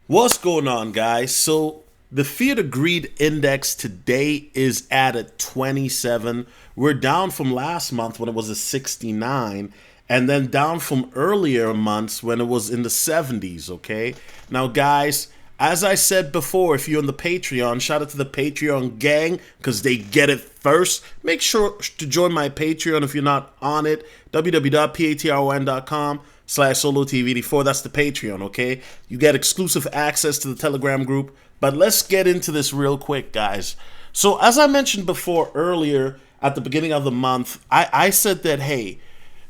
What's going on, guys? So, the fear to greed index today is at a 27. We're down from last month when it was a 69, and then down from earlier months when it was in the 70s, okay? Now, guys, as I said before, if you're on the Patreon, shout out to the Patreon gang because they get it first. Make sure to join my Patreon if you're not on it. www.patreon.com/SoloTV84. That's the Patreon, okay? You get exclusive access to the Telegram group. But let's get into this real quick, guys. So, as I mentioned before earlier at the beginning of the month, I said that, hey,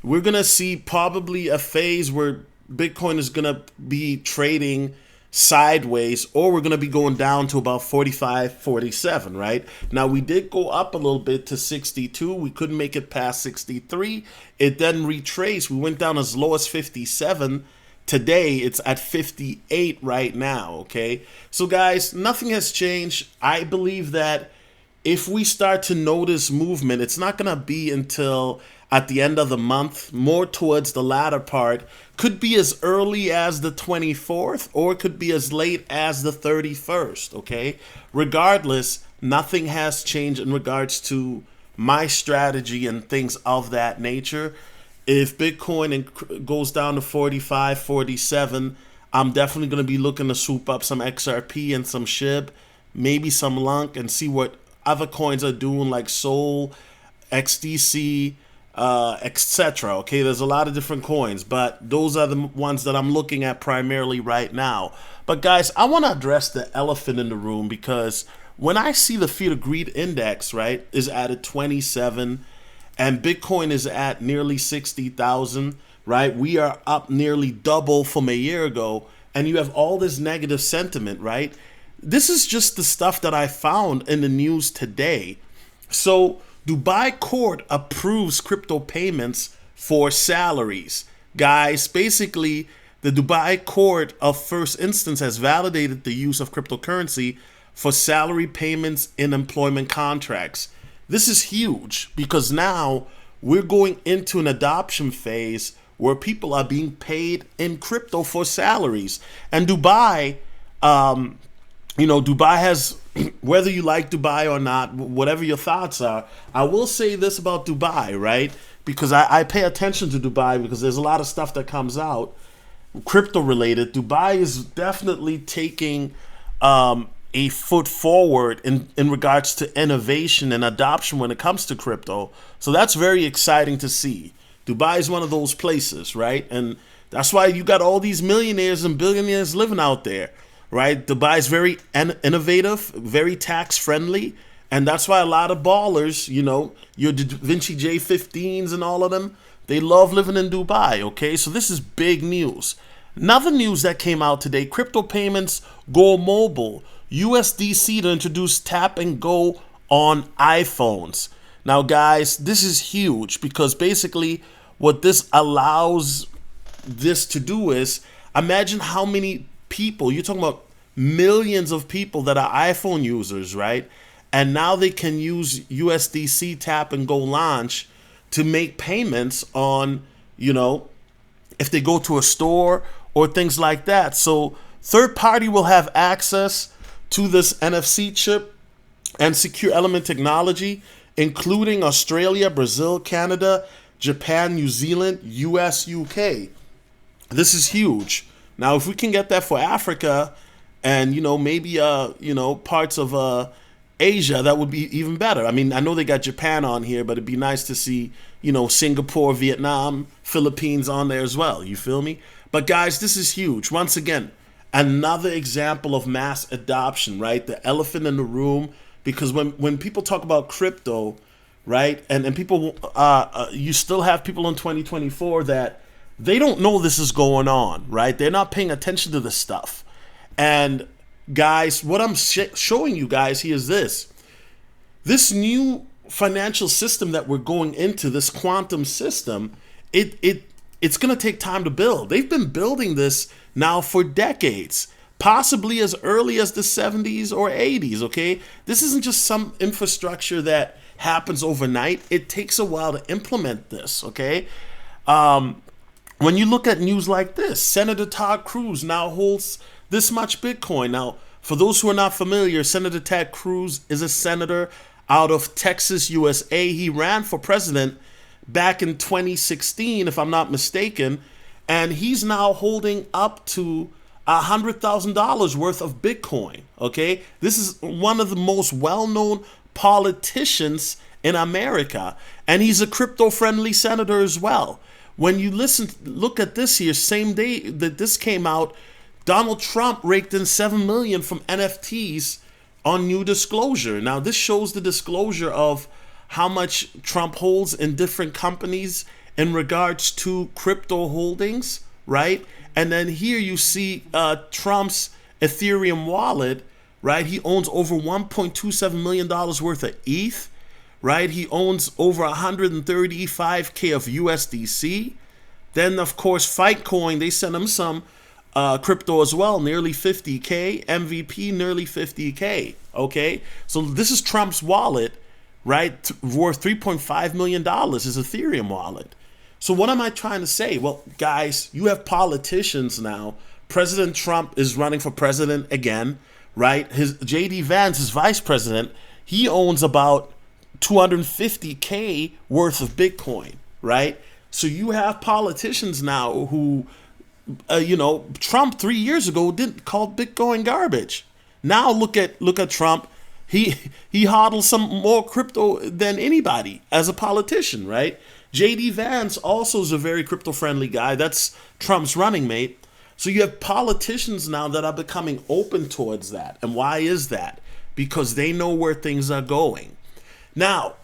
we're going to see probably a phase where Bitcoin is going to be trading sideways, or we're going to be going down to about 45, 47, right? Now, we did go up a little bit to 62. We couldn't make it past 63. It then retraced. We went down as low as 57. Today, it's at 58 right now, okay? So, guys, nothing has changed. I believe that if we start to notice movement, it's not going to be until at the end of the month, more towards the latter part. Could be as early as the 24th, or it could be as late as the 31st, okay? Regardless, nothing has changed in regards to my strategy and things of that nature. If Bitcoin goes down to 45, 47, I'm definitely going to be looking to swoop up some XRP and some SHIB, maybe some LUNC, and see what other coins are doing like Sol, XDC, etc. Okay, there's a lot of different coins, but those are the ones that I'm looking at primarily right now. But guys, I want to address the elephant in the room because when I see the fear to greed index, right, is at a 27 and Bitcoin is at nearly 60,000, right? We are up nearly double from a year ago, and you have all this negative sentiment, right? This is just the stuff that I found in the news today. So, Dubai court approves crypto payments for salaries. Guys, basically, the Dubai court of first instance has validated the use of cryptocurrency for salary payments in employment contracts. This is huge because now we're going into an adoption phase where people are being paid in crypto for salaries. And Dubai, Dubai has, whether you like Dubai or not, whatever your thoughts are, I will say this about Dubai, right? Because I pay attention to Dubai because there's a lot of stuff that comes out crypto related. Dubai is definitely taking a foot forward in regards to innovation and adoption when it comes to crypto. So that's very exciting to see. Dubai is one of those places, right? And that's why you got all these millionaires and billionaires living out there, right? Dubai is very innovative, very tax friendly. And that's why a lot of ballers, your Da Vinci J15s and all of them, they love living in Dubai, okay? So this is big news. Another news that came out today, crypto payments go mobile. USDC to introduce tap and go on iPhones. Now, guys, this is huge because basically what this allows this to do is imagine how many people, you're talking about millions of people that are iPhone users, right? And now they can use USDC tap and go launch to make payments on, if they go to a store or things like that. So third party will have access to this NFC chip and secure element technology, including Australia, Brazil, Canada, Japan, New Zealand, US, UK. This is huge. Now, if we can get that for Africa and, maybe, parts of Asia, that would be even better. I mean, I know they got Japan on here, but it'd be nice to see, Singapore, Vietnam, Philippines on there as well. You feel me? But guys, this is huge. Once again, another example of mass adoption, right? The elephant in the room, because when people talk about crypto, right, and people, you still have people in 2024 that they don't know this is going on, right? They're not paying attention to this stuff. And guys, what I'm showing you guys here is this new financial system that we're going into, this quantum system, it's going to take time to build. They've been building this now for decades, possibly as early as the 70s or 80s, okay? This isn't just some infrastructure that happens overnight. It takes a while to implement this, okay? When you look at news like this, Senator Todd Cruz now holds this much Bitcoin. Now, for those who are not familiar, Senator Ted Cruz is a senator out of Texas, USA. He ran for president back in 2016, if I'm not mistaken, and he's now holding up to $100,000 worth of Bitcoin. Okay, this is one of the most well-known politicians in America, and he's a crypto-friendly senator as well. When you look at this here, same day that this came out, Donald Trump raked in $7 million from NFTs on new disclosure. Now, this shows the disclosure of how much Trump holds in different companies in regards to crypto holdings, right? And then here you see Trump's Ethereum wallet, right? He owns over $1.27 million worth of ETH, right? He owns over 135K of USDC. Then, of course, Fightcoin, they sent him some crypto as well, nearly 50K. MVP, nearly 50K, okay? So this is Trump's wallet, right? Worth $3.5 million, his Ethereum wallet. So what am I trying to say? Well, guys, you have politicians now. President Trump is running for president again, right? His JD Vance is vice president. He owns about 250K worth of Bitcoin, right? So you have politicians now who, Trump 3 years ago didn't call Bitcoin garbage. Now look at Trump. He hodls some more crypto than anybody as a politician, right? JD Vance also is a very crypto-friendly guy. That's Trump's running mate. So you have politicians now that are becoming open towards that. And why is that? Because they know where things are going. Now,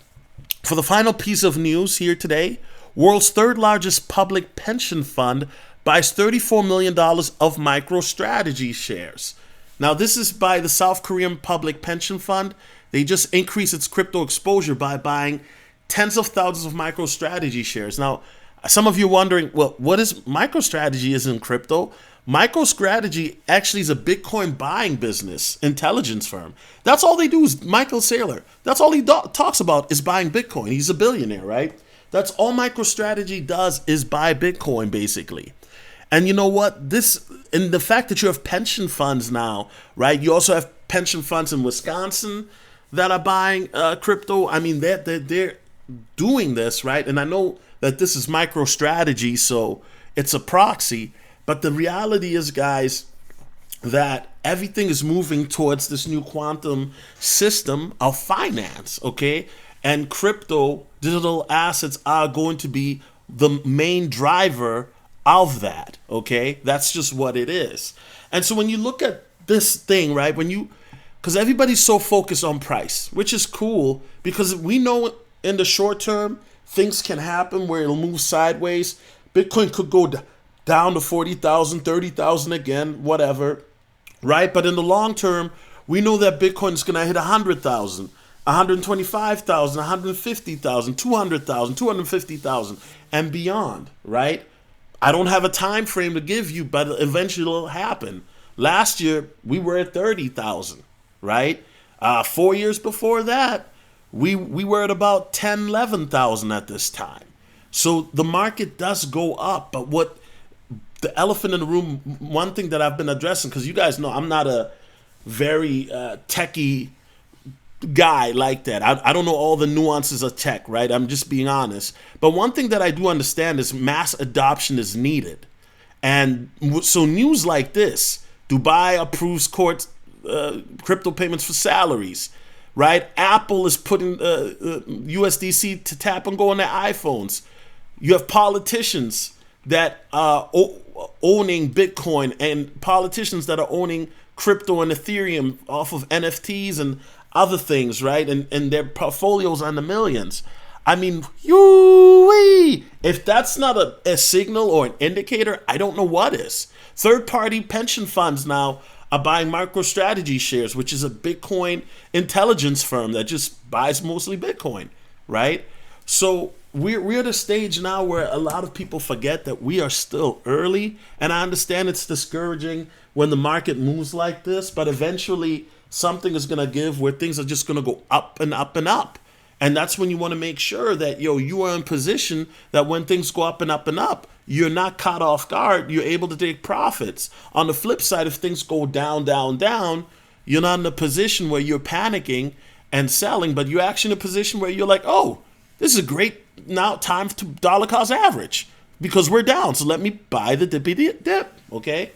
for the final piece of news here today, world's third largest public pension fund buys $34 million of MicroStrategy shares. Now, this is by the South Korean Public Pension Fund. They just increased its crypto exposure by buying tens of thousands of MicroStrategy shares. Now, some of you are wondering, well, what is MicroStrategy is in crypto? MicroStrategy actually is a Bitcoin buying business intelligence firm. That's all they do is Michael Saylor. That's all he talks about is buying Bitcoin. He's a billionaire, right? That's all MicroStrategy does is buy Bitcoin, basically. And you know what? And the fact that you have pension funds now, right? You also have pension funds in Wisconsin that are buying crypto. I mean, they're doing this, right? And I know that this is MicroStrategy, so it's a proxy. But the reality is, guys, that everything is moving towards this new quantum system of finance, okay? And crypto, digital assets are going to be the main driver of that, okay? That's just what it is. And so when you look at this thing, right, because everybody's so focused on price, which is cool because we know in the short term, things can happen where it'll move sideways. Bitcoin could go down to 40,000, 30,000 again, whatever, right? But in the long term, we know that Bitcoin is going to hit 100,000, 125,000, 150,000, 200,000, 250,000, and beyond, right? I don't have a time frame to give you, but eventually it'll happen. Last year, we were at 30,000, right? 4 years before that, we were at about 10, 11,000 at this time. So the market does go up, but what the elephant in the room, one thing that I've been addressing, because you guys know I'm not a very techie guy like that. I don't know all the nuances of tech, right? I'm just being honest. But one thing that I do understand is mass adoption is needed. And so news like this, Dubai approves crypto payments for salaries, right? Apple is putting USDC to tap and go on their iPhones. You have politicians that are owning Bitcoin and politicians that are owning crypto and Ethereum off of NFTs and other things, right? And their portfolios are in the millions. I mean, if that's not a signal or an indicator, I don't know what is. Third-party pension funds now are buying MicroStrategy shares, which is a Bitcoin intelligence firm that just buys mostly Bitcoin, right? So we're at a stage now where a lot of people forget that we are still early, and I understand it's discouraging when the market moves like this, but eventually something is going to give where things are just going to go up and up and up. And that's when you want to make sure that, you are in position that when things go up and up and up, you're not caught off guard. You're able to take profits. On the flip side, if things go down, down, down, you're not in a position where you're panicking and selling, but you're actually in a position where you're like, oh, this is a great now time to dollar cost average because we're down. So let me buy the dippy dip, okay?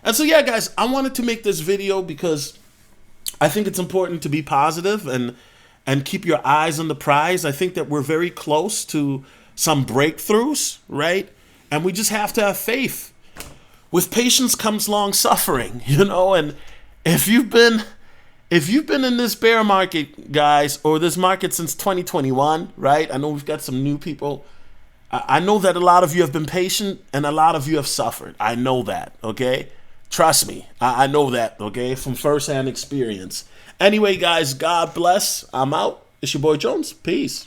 And so, yeah, guys, I wanted to make this video because I think it's important to be positive and keep your eyes on the prize. I think that we're very close to some breakthroughs, right? And we just have to have faith. With patience comes long suffering, and if you've been in this bear market, guys, or this market since 2021, right? I know we've got some new people. I know that a lot of you have been patient and a lot of you have suffered. I know that, okay? Trust me, I know that, okay, from firsthand experience. Anyway, guys, God bless. I'm out. It's your boy Jones. Peace.